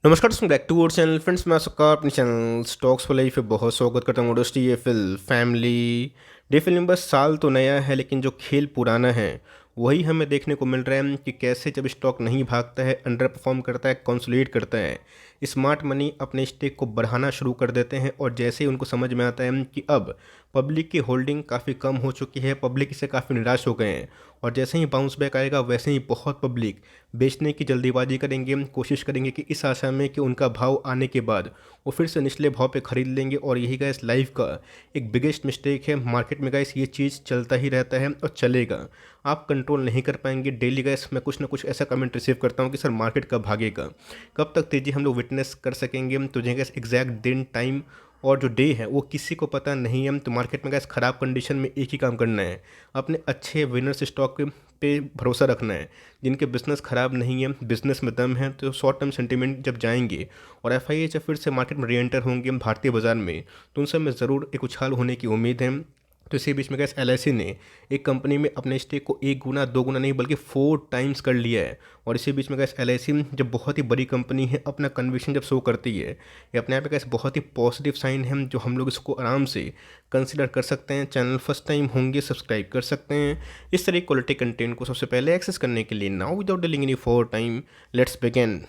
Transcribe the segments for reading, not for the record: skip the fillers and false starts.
नमस्कार दोस्तों, back to our channel. Friends, मैं सबका अपने चैनल स्टॉक्स फॉर लाइफ पे बहुत स्वागत करता हूँ। दोस्ती ये फिल फैमिली डे फिल्म, बस साल तो नया है लेकिन जो खेल पुराना है वही हमें देखने को मिल रहा है कि कैसे जब स्टॉक नहीं भागता है, अंडर परफॉर्म करता है, कंसोलिडेट करता है, स्मार्ट मनी अपने स्टेक को बढ़ाना शुरू कर देते हैं। और जैसे ही उनको समझ में आता है कि अब पब्लिक की होल्डिंग काफ़ी कम हो चुकी है, पब्लिक इससे काफ़ी निराश हो गए हैं, और जैसे ही बाउंस बैक आएगा वैसे ही बहुत पब्लिक बेचने की जल्दीबाजी करेंगे, कोशिश करेंगे कि इस आशा में कि उनका भाव आने के बाद वो फिर से निचले भाव पे खरीद लेंगे। और यही गाइस लाइफ का एक बिगेस्ट मिस्टेक है। मार्केट में गाइस ये चीज़ चलता ही रहता है और चलेगा, आप कंट्रोल नहीं कर पाएंगे। डेली गाइस मैं कुछ ना कुछ ऐसा कमेंट रिसीव करता हूँ कि सर मार्केट कब भागेगा, कब तक तेज़ी हम लोग विटनेस कर सकेंगे। तो गाइस एग्जैक्ट दिन, टाइम और जो डे है वो किसी को पता नहीं है। तो मार्केट में गाइस ख़राब कंडीशन में एक ही काम करना है, अपने अच्छे विनर्स स्टॉक पे भरोसा रखना है, जिनके बिजनेस ख़राब नहीं है, बिजनेस में दम है। तो शॉर्ट टर्म सेंटीमेंट जब जाएंगे और एफआईए जब फिर से मार्केट में री एंटर होंगे भारतीय बाजार में, तो उन सब में ज़रूर एक उछाल होने की उम्मीद है। तो इसी बीच में गैस एलआईसी ने एक कंपनी में अपने स्टेक को एक गुना दो गुना नहीं बल्कि 4 टाइम्स कर लिया है। और इसी बीच में गैस एलआईसी जब बहुत ही बड़ी कंपनी है, अपना कन्विक्शन जब शो करती है, ये अपने आप में गैस बहुत ही पॉजिटिव साइन है, जो हम लोग इसको आराम से कंसिडर कर सकते हैं। चैनल फर्स्ट टाइम होंगे सब्सक्राइब कर सकते हैं इस तरह क्वालिटी कंटेंट को सबसे पहले एक्सेस करने के लिए। Now without dealing any for time, let's begin.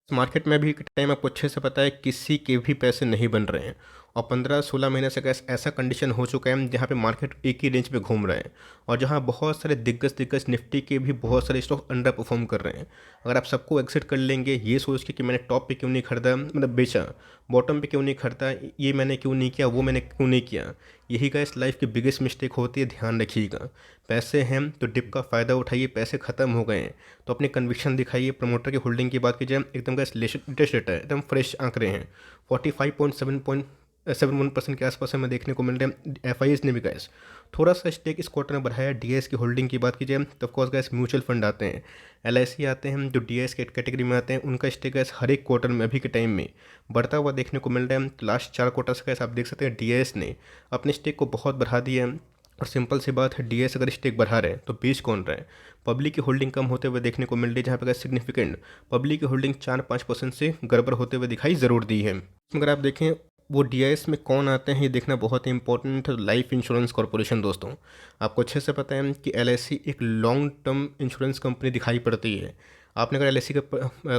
Market में अभी के टाइम आपको अच्छे से पता है किसी के भी पैसे नहीं बन रहे हैं, और 15-16 महीने से ऐसा कंडीशन हो चुका है जहाँ पे मार्केट एक ही रेंज पे घूम रहे हैं, और जहाँ बहुत सारे दिग्गज निफ्टी के भी बहुत सारे स्टॉक अंडर परफॉर्म कर रहे हैं। अगर आप सबको एग्जिट कर लेंगे ये सोच के कि मैंने टॉप पे क्यों नहीं खरीदा, मतलब बेचा, बॉटम पे क्यों नहीं खरीदा, ये मैंने क्यों नहीं किया, वो मैंने क्यों नहीं किया, यही का इस लाइफ की बिगेस्ट मिस्टेक होती है। ध्यान रखिएगा, पैसे हैं तो डिप का फ़ायदा उठाइए। पैसे ख़त्म हो गए हैं तो अपनी कन्विक्शन दिखाइए। प्रमोटर की होल्डिंग की बात कीजिए, एकदम का लेटेस्ट डेटा है, एकदम फ्रेश आंकड़े हैं। 45.71% के आसपास हमें देखने को मिल रहे हैं। एफ ने भी गैस थोड़ा सा स्टेक इस क्वार्टर में बढ़ाया। डीएस की होल्डिंग की बात कीजिए तो ऑफकोर्स गैस म्यूचुअल फंड आते हैं, एलआईसी आते हैं, जो डीएस के कैटेगरी में आते हैं, उनका स्टेक गैस हर एक क्वार्टर में अभी के टाइम में बढ़ता हुआ देखने को मिल रहा है। तो लास्ट 4 क्वार्टर से गैस आप देख सकते हैं डीएस ने अपने स्टेक को बहुत बढ़ा दिया है। और सिंपल सी बात है, डीएस अगर स्टेक बढ़ा रहे हैं तो बेच कौन रहा है? पब्लिक की होल्डिंग कम होते हुए देखने को मिल रही है, जहाँ पर सिग्निफिकेंट पब्लिक की होल्डिंग 4-5% से गड़बड़ होते हुए दिखाई ज़रूर दी है। अगर आप देखें वो डीआईएस में कौन आते हैं, ये देखना बहुत ही इंपॉर्टेंट है। लाइफ इंश्योरेंस कॉरपोरेशन दोस्तों, आपको अच्छे से पता है कि एलआईसी एक लॉन्ग टर्म इंश्योरेंस कंपनी दिखाई पड़ती है। आपने अगर एलआईसी का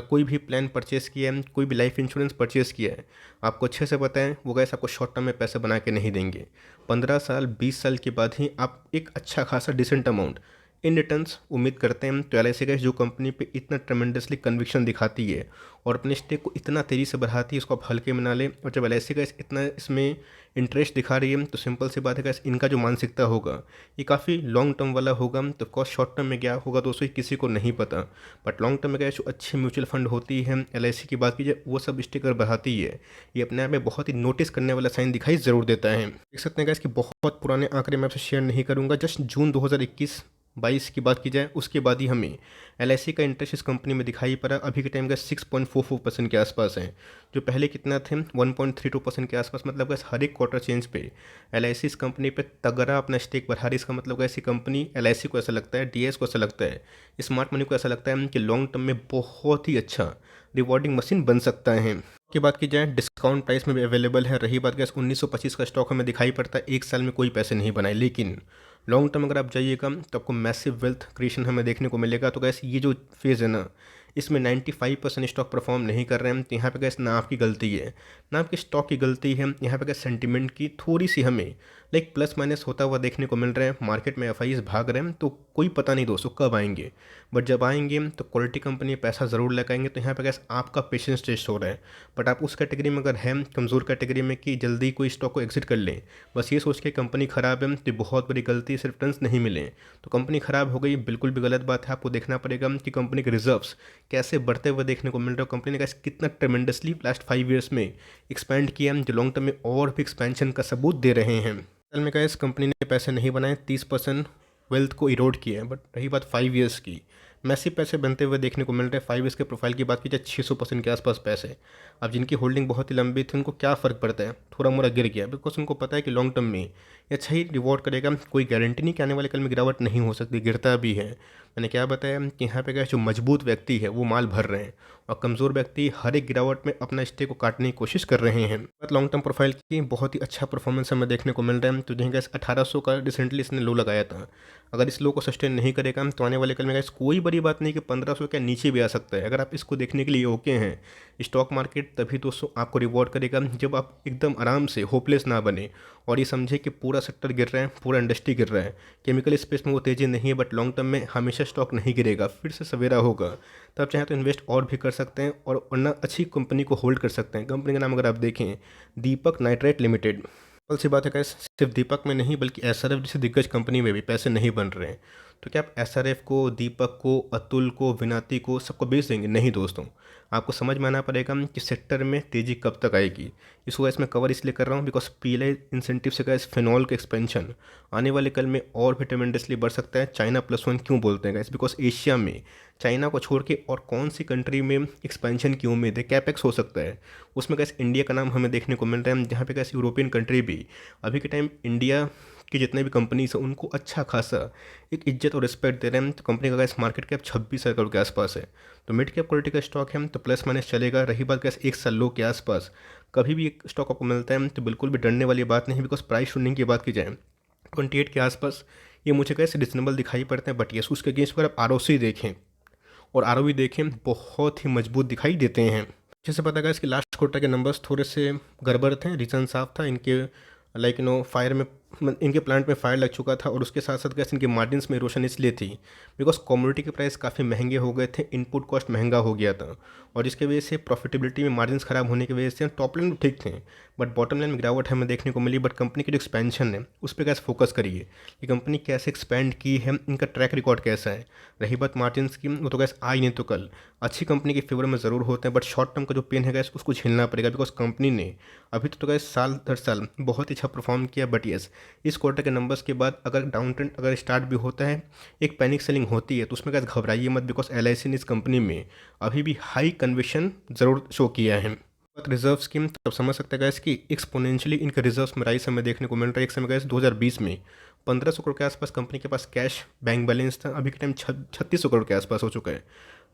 कोई भी प्लान परचेस किया है, कोई भी लाइफ इंश्योरेंस परचेस किया है, आपको अच्छे से पता है वो गैस आपको शॉर्ट टर्म में पैसे बना के नहीं देंगे। 15 साल 20 साल के बाद ही आप एक अच्छा खासा डिसेंट अमाउंट इन रिटर्न्स उम्मीद करते हैं। तो एल का जो कंपनी पे इतना ट्रमेंडसली कन्विक्शन दिखाती है और अपने स्टेक को इतना तेज़ी से बढ़ाती है, इसको आप हल्के में ना लें। और जब एल का इतना इसमें इंटरेस्ट दिखा रही है तो सिंपल सी बात है कि इनका जो मानसिकता होगा ये काफ़ी लॉन्ग टर्म वाला होगा। तो कॉस्ट शॉर्ट टर्म में क्या होगा दोस्तों किसी को नहीं पता, बट लॉन्ग टर्म में क्या जो अच्छी म्यूचुअल फंड होती है, एल की बात कीजिए, वो सब स्टेक अगर बढ़ाती है, ये अपने आप में बहुत ही नोटिस करने वाला साइन दिखाई ज़रूर देता है। देख सकते हैं कि इसके बहुत पुराने आंकड़े मैं आपसे शेयर नहीं करूँगा, जस्ट जून 2021-22 की बात की जाए उसके बाद ही हमें एल का इंटरेस्ट इस कंपनी में दिखाई पड़ा। अभी के टाइम का 6.44% के आसपास है, जो पहले कितना थे 1.32% के आसपास। मतलब बस हर एक क्वार्टर चेंज पे एल इस कंपनी पे तगड़ा अपना स्टेक बढ़ा रही। इसका मतलब ऐसी कंपनी एल को ऐसा लगता है, डीएस को ऐसा लगता है, स्मार्ट मनी को ऐसा लगता है कि लॉन्ग टर्म में बहुत ही अच्छा रिवॉर्डिंग मशीन बन सकता है। की बात की जाए डिस्काउंट प्राइस में भी अवेलेबल है। रही बात गैस 1925 का स्टॉक हमें दिखाई पड़ता है, एक साल में कोई पैसे नहीं बनाए, लेकिन लॉन्ग टर्म अगर आप जाइएगा तो आपको मैसिव वेल्थ क्रिएशन हमें देखने को मिलेगा। तो गैस ये जो फेज़ है ना, इसमें 95% स्टॉक परफॉर्म नहीं कर रहे हैं। तो यहाँ पे गैस ना आपकी गलती है ना आपके स्टॉक की गलती है, यहाँ पे गैस सेंटिमेंट की थोड़ी सी हमें लाइक प्लस माइनस होता हुआ देखने को मिल रहा है। मार्केट में एफआईज भाग रहे हैं तो कोई पता नहीं दोस्तों कब आएंगे, बट जब आएंगे तो क्वालिटी कंपनी पैसा ज़रूर लगाएंगे। तो यहाँ पे गैस आपका पेशेंस टेस्ट हो रहा है, बट आप उस कैटेगरी में अगर हैं कमज़ोर कैटेगरी में कि जल्दी कोई स्टॉक को एग्जिट कर लें, बस ये सोच के कंपनी ख़राब है तो बहुत बड़ी गलती, सिर्फ रिटर्न्स नहीं मिले तो कंपनी ख़राब हो गई, बिल्कुल भी गलत बात है। आपको देखना पड़ेगा कि कंपनी के रिजर्व्स कैसे बढ़ते हुए देखने को मिल रहा है। कंपनी ने कैसे कितना ट्रेमेंडसली लास्ट 5 ईयर्स में एक्सपैंड किया, जो लॉन्ग टर्म में और भी एक्सपेंशन का सबूत दे रहे हैं। साल में इस कंपनी ने पैसे नहीं बनाए, 30% वेल्थ को इरोड किया है। बट रही बात 5 ईयर्स की, मैसिव पैसे बनते हुए देखने को मिल रहे हैं। 5 के प्रोफाइल की बात की जाए 600% के आसपास पैसे। अब जिनकी होल्डिंग बहुत ही लंबी थी उनको क्या फ़र्क पड़ता है, थोड़ा मोड़ा गिर गया, बिकॉज उनको पता है कि लॉन्ग टर्म में ये अच्छा ही रिवॉर्ड करेगा। कोई गारंटी नहीं कि आने वाले कल में गिरावट नहीं हो सकती, गिरता भी है। मैंने क्या बताया कि यहाँ पे क्या जो मजबूत व्यक्ति है वो माल भर रहे हैं और कमज़ोर व्यक्ति हर एक गिरावट में अपना स्टे को काटने की कोशिश कर रहे हैं। बात लॉन्ग टर्म प्रोफाइल की, बहुत ही अच्छा परफॉर्मेंस हमें देखने को मिल रहा है। तो देखिए गैस 1800 का रिसेंटली इसने लो लगाया था। अगर इस लो को सस्टेन नहीं करेगा तो आने वाले कल में गैस कोई बड़ी बात नहीं कि 1500 के नीचे भी आ सकता है। अगर आप इसको देखने के लिए ओके हैं, स्टॉक मार्केट तभी दोस्तों आपको रिवॉर्ड करेगा जब आप एकदम आराम से होपलेस ना बने और ये समझे कि पूरा सेक्टर गिर रहा है, पूरा इंडस्ट्री गिर रहा है। केमिकल स्पेस में वो तेज़ी नहीं है, बट लॉन्ग टर्म में हमेशा स्टॉक नहीं गिरेगा, फिर से सवेरा होगा। तब चाहे तो इन्वेस्ट और भी कर सकते हैं और वरना अच्छी कंपनी को होल्ड कर सकते हैं। कंपनी का नाम अगर आप देखें, दीपक नाइट्राइट लिमिटेड। सिंपल सी बात है गाइस, सिर्फ दीपक में नहीं बल्कि एसआरएफ जैसी दिग्गज कंपनी में भी पैसे नहीं बन रहे हैं। तो क्या आप एसआरएफ को, दीपक को, अतुल को, विनाती को सबको बेच देंगे? नहीं दोस्तों, आपको समझ में आना पड़ेगा कि सेक्टर में तेज़ी कब तक आएगी। इसको गैस मैं कवर इसलिए कर रहा हूँ बिकॉज पीएलआई इंसेंटिव से गैस फिनॉल का एक्सपेंशन आने वाले कल में और भी ट्रेमेंडसली बढ़ सकता है। चाइना +1 क्यों बोलते हैं गैस? बिकॉज एशिया में चाइना को छोड़ के और कौन सी कंट्री में एक्सपेंशन की उम्मीद है? कैपेक्स हो सकता है उसमें। गैस इंडिया का नाम हमें देखने को मिल रहा है, जहाँ पे गैस यूरोपियन कंट्री भी अभी के टाइम इंडिया की जितने भी कंपनीज हैं उनको अच्छा खासा एक इज्जत और रिस्पेक्ट दे रहे हैं। तो कंपनी का गैस मार्केट कैप 26 करोड़ के आसपास है। तो मिड कैप क्वालिटी का स्टॉक है तो प्लस माइनस चलेगा। रही बात गैस एक साल लो के आसपास कभी भी एक स्टॉक आपको मिलता है तो बिल्कुल भी डरने वाली बात नहीं, बिकॉज प्राइस टू की बात की जाए 28 के आसपास ये मुझे कैसे रिजनेबल दिखाई पड़ते हैं। बट ये उसके अगेंस्ट अगर आप आरओसी देखें और आरओवी देखें बहुत ही मजबूत दिखाई देते हैं। जैसे पता गया इसके लास्ट क्वार्टर के नंबर्स थोड़े से गड़बड़ थे, रीज़न साफ था इनके लाइक फायर में, इनके प्लांट में फायर लग चुका था और उसके साथ साथ गैस इनके मार्जिन्स में इरोशन इसलिए थी बिकॉज कमोडिटी के प्राइस काफ़ी महंगे हो गए थे, इनपुट कॉस्ट महंगा हो गया था और जिसकी वजह से प्रॉफिटेबिलिटी में मार्जिन्स खराब होने की वजह से टॉप लाइन ठीक थे बट बॉटम लाइन में गिरावट हमें देखने को मिली। बट कंपनी की जो एक्सपेंशन है उस पर कैसे फोकस करिए कि कंपनी कैसे एक्सपेंड की है, इनका ट्रैक रिकॉर्ड कैसा है। रही बात मार्जिन्स की, वो तो गैस आज नहीं तो कल अच्छी कंपनी के फेवर में ज़रूर होते हैं, बट शॉर्ट टर्म का जो पेन है गैस उसको झेलना पड़ेगा बिकॉज कंपनी ने अभी तो गैस साल दर साल बहुत ही अच्छा परफॉर्म किया। बट यस, इस क्वार्टर के नंबर्स के बाद अगर डाउन ट्रेंड अगर स्टार्ट भी होता है, एक पैनिक सेलिंग होती है तो उसमें गैस घबराइए मत बिकॉज एलआईसी ने इस कंपनी में अभी भी हाई कन्विक्शन ज़रूर शो किया है। रिजर्व स्कीम तब समझ सकते हैं गैस कि एक्सपोनेंशियली इनके रिजर्व्स में राइस हमें देखने को मिल रहा है। एक समय गैस 2020 में 1500 करोड़ के आसपास कंपनी के पास कैश बैंक बैलेंस था, अभी के टाइम 3600 करोड़ के आसपास हो चुका है।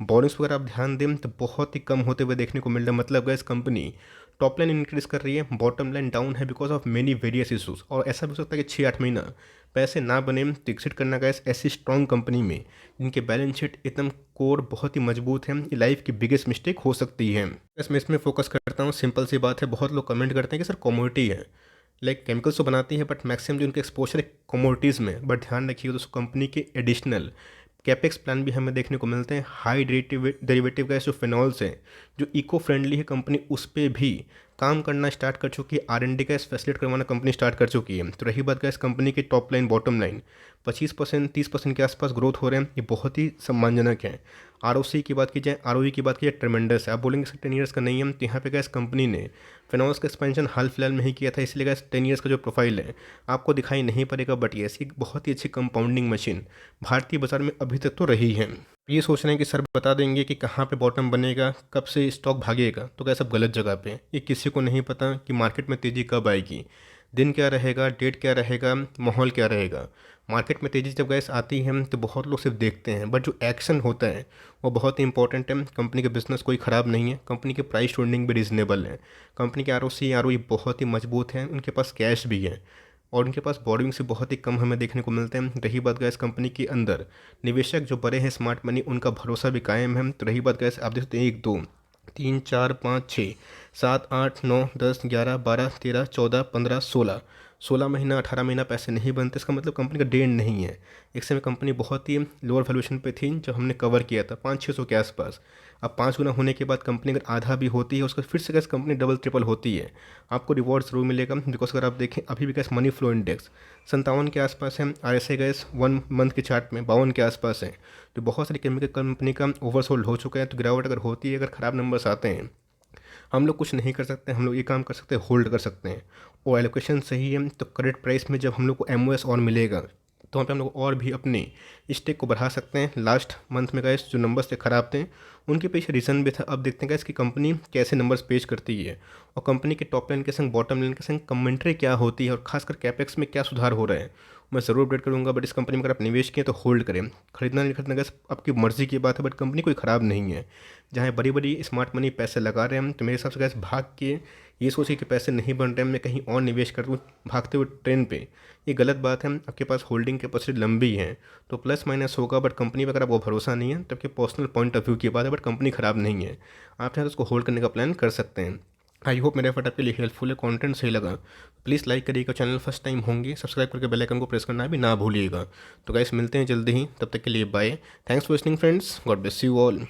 बोनस वगैरह आप ध्यान दें तो बहुत ही कम होते हुए देखने को मिल रहा है। मतलब gas company top line increase कर रही है, बॉटम लाइन डाउन है because of many various issues. और ऐसा भी हो सकता है कि 6-8 महीना पैसे ना बने तो एग्जिट करना गैस ऐसी स्ट्रॉन्ग कंपनी में जिनके बैलेंस शीट एकदम कोर बहुत ही मजबूत है, ये लाइफ की बिगेस्ट मिस्टेक हो सकती है। बस मैं इसमें फोकस करता हूँ, सिंपल सी बात है। बहुत लोग कमेंट करते हैं कि सर कमोडिटी है, लाइक केमिकल्स तो बनाती है बट मैक्सिमम जो उनके एक्सपोजर है कमोडिटीज़ में। बट ध्यान रखिए दोस्तों, कंपनी के एडिशनल कैपेक्स प्लान भी हमें देखने को मिलते हैं। हाई डेरिवेटिव गैस जो फिनॉल्स हैं, जो इको फ्रेंडली है, कंपनी उस पर भी काम करना स्टार्ट कर चुकी है। R&D गैस फैसिलिटेट करवाना कंपनी स्टार्ट कर चुकी है। तो रही बात गैस कंपनी की टॉप लाइन बॉटम लाइन 25% 30% के आसपास ग्रोथ हो रहे हैं, ये बहुत ही सम्मानजनक है। ROC की बात की जाए, ROE की बात की जाए, ट्रेमेंडस है। आप बोलेंगे सर 10 ईयर्स का नहीं है, तो यहाँ पे गैस कंपनी ने फिनॉल्स का एक्सपेंशन हाल फिलहाल में ही किया था, इसलिए गैस 10 ईयर्स का जो प्रोफाइल है आपको दिखाई नहीं पड़ेगा। बट ये एक बहुत ही अच्छी कंपाउंडिंग मशीन भारतीय बाजार में अभी तक तो रही है। ये सोच रहे हैं कि सर बता देंगे कि कहाँ पे बॉटम बनेगा, कब से स्टॉक भागेगा, तो क्या सब गलत जगह पे है। ये किसी को नहीं पता कि मार्केट में तेज़ी कब आएगी, दिन क्या रहेगा, डेट क्या रहेगा, माहौल क्या रहेगा। मार्केट में तेज़ी जब गैस आती है तो बहुत लोग सिर्फ देखते हैं, बट जो एक्शन होता है वो बहुत ही इंपॉर्टेंट है। कंपनी के बिजनेस कोई ख़राब नहीं है, कंपनी के प्राइस होल्डिंग भी रीजनेबल है, कंपनी के ROC बहुत ही मजबूत है, उनके पास कैश भी है और उनके पास बोर्डिंग से बहुत ही कम हमें देखने को मिलते हैं। रही बात गैस कंपनी के अंदर निवेशक जो बड़े हैं स्मार्ट मनी, उनका भरोसा भी कायम है। तो रही बात गैस आप देख सकते हैं 1 2 3 4 5 6 7 8 9 10 11 12 13 14 15 16 महीना 18 महीना पैसे नहीं बनते, इसका मतलब कंपनी का डेन नहीं है। एक समय कंपनी बहुत ही लोअर वैल्यूएशन पे थी जब हमने कवर किया था 500-600 के आसपास। अब 5 गुना होने के बाद कंपनी अगर आधा भी होती है उसका फिर से गैस कंपनी डबल ट्रिपल होती है, आपको रिवॉर्ड जरूर मिलेगा। बिकॉज अगर आप देखें अभी भी गैस मनी फ्लो इंडेक्स 57 के आसपास है, RSI गैस 1 मंथ के चार्ट में 52 के आसपास है। तो बहुत सारी केमिकल कंपनी का ओवरसोल्ड हो चुका है। तो गिरावट अगर होती है, अगर ख़राब नंबर्स आते हैं, हम लोग कुछ नहीं कर सकते, हम लोग ये काम कर सकते हैं, होल्ड कर सकते हैं। और एलोकेशन सही है तो करेक्ट प्राइस में जब हम लोग को MOS और मिलेगा तो वहाँ पे हम लोग और भी अपने स्टेक को बढ़ा सकते हैं। लास्ट मंथ में गाइस जो नंबर्स थे ख़राब थे, उनके पीछे रीज़न भी था। अब देखते हैं गाइस कि कंपनी कैसे नंबर्स पेश करती है और कंपनी के टॉप लाइन के संग बॉटम लाइन के संग कमेंट्री क्या होती है और खासकर कैपेक्स में क्या सुधार हो रहे हैं, मैं ज़रूर अपडेट करूँगा। बट इस कंपनी में अगर आप निवेश किए तो होल्ड करें, खरीदना नहीं खरीदना गाइस आपकी मर्जी की बात है, बट कंपनी कोई ख़राब नहीं है। जहाँ बड़ी बड़ी स्मार्ट मनी पैसे लगा रहे हैं, तो मेरे हिसाब से गाइस भाग के ये सोचिए कि पैसे नहीं बन रहे हैं, मैं कहीं और निवेश कर दूँ भागते हुए ट्रेन पे, ये गलत बात है। आपके पास होल्डिंग कैपेसिटी लंबी है तो प्लस माइनस होगा, बट कंपनी पर अगर आपको भरोसा नहीं है तो आपके पर्सनल पॉइंट ऑफ व्यू की बात है, बट कंपनी ख़राब नहीं है। आप चाहें तो उसको होल्ड करने का प्लान कर सकते हैं। आई होप मेरा एफर्ट आपके लिए हेल्पफुल है, कंटेंट सही लगा प्लीज़ लाइक करिएगा, चैनल फर्स्ट टाइम होंगे सब्सक्राइब करके बेल आइकन को प्रेस करना भी ना भूलिएगा। तो गाइस मिलते हैं जल्दी ही, तब तक के लिए bye. Thanks for listening friends, God bless you all.